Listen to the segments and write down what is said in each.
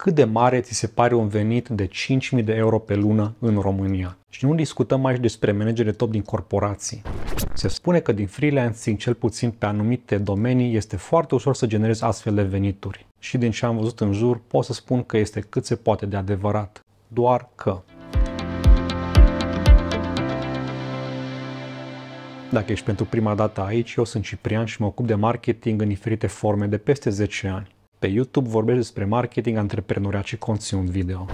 cât de mare ți se pare un venit de 5.000 de euro pe lună în România. Și nu discutăm aici despre manageri top din corporații. Se spune că din freelancing, cel puțin pe anumite domenii, este foarte ușor să generezi astfel de venituri. Și din ce am văzut în jur, pot să spun că este cât se poate de adevărat. Doar că dacă ești pentru prima dată aici, eu sunt Ciprian și mă ocup de marketing în diferite forme de peste 10 ani. Pe YouTube vorbesc despre marketing, antreprenoriat și conținut video.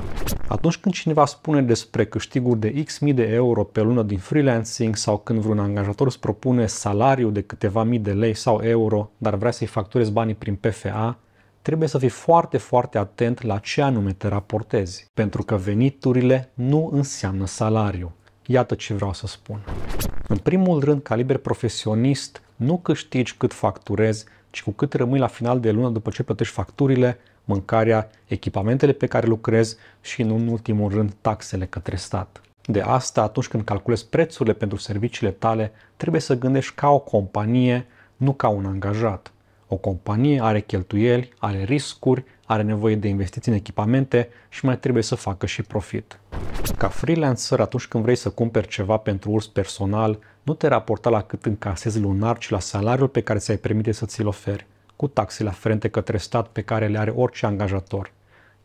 Atunci când cineva spune despre câștiguri de X mii de euro pe lună din freelancing sau când vreun angajator îți propune salariu de câteva mii de lei sau euro, dar vrea să-i facturezi banii prin PFA, trebuie să fii foarte, foarte atent la ce anume te raportezi, pentru că veniturile nu înseamnă salariu. Iată ce vreau să spun. În primul rând, ca liber profesionist, nu câștigi cât facturezi, ci cu cât rămâi la final de lună după ce plătești facturile, mâncarea, echipamentele pe care lucrezi și, în ultimul rând, taxele către stat. De asta, atunci când calculezi prețurile pentru serviciile tale, trebuie să gândești ca o companie, nu ca un angajat. O companie are cheltuieli, are riscuri, are nevoie de investiții în echipamente și mai trebuie să facă și profit. Ca freelancer, atunci când vrei să cumperi ceva pentru uz personal, nu te raporta la cât încasezi lunar, ci la salariul pe care ți-ai permite să ți-l oferi, cu taxele aferente către stat pe care le are orice angajator.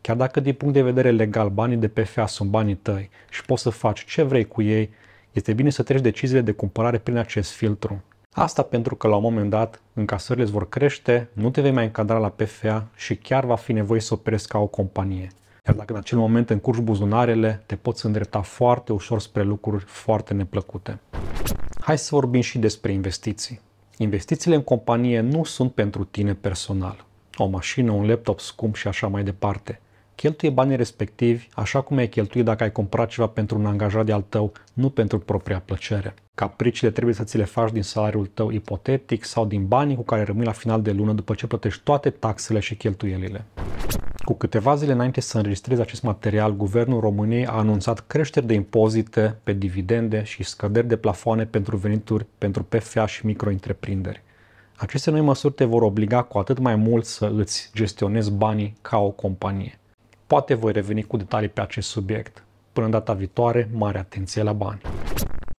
Chiar dacă din punct de vedere legal banii de PFA sunt banii tăi și poți să faci ce vrei cu ei, este bine să treci deciziile de cumpărare prin acest filtru. Asta pentru că la un moment dat încasările îți vor crește, nu te vei mai încadra la PFA și chiar va fi nevoie să operezi ca o companie. Iar dacă în acel moment încurci buzunarele, te poți îndrepta foarte ușor spre lucruri foarte neplăcute. Hai să vorbim și despre investiții. Investițiile în companie nu sunt pentru tine personal. O mașină, un laptop scump și așa mai departe. Cheltuie banii respectivi așa cum ai cheltui dacă ai cumpărat ceva pentru un angajat de-al tău, nu pentru propria plăcere. Capriciile trebuie să ți le faci din salariul tău ipotetic sau din banii cu care rămâi la final de lună după ce plătești toate taxele și cheltuielile. Cu câteva zile înainte să înregistrez acest material, Guvernul României a anunțat creșteri de impozite pe dividende și scăderi de plafoane pentru venituri pentru PFA și micro-întreprinderi. Aceste noi măsuri te vor obliga cu atât mai mult să îți gestionezi banii ca o companie. Poate voi reveni cu detalii pe acest subiect. Până data viitoare, mare atenție la bani!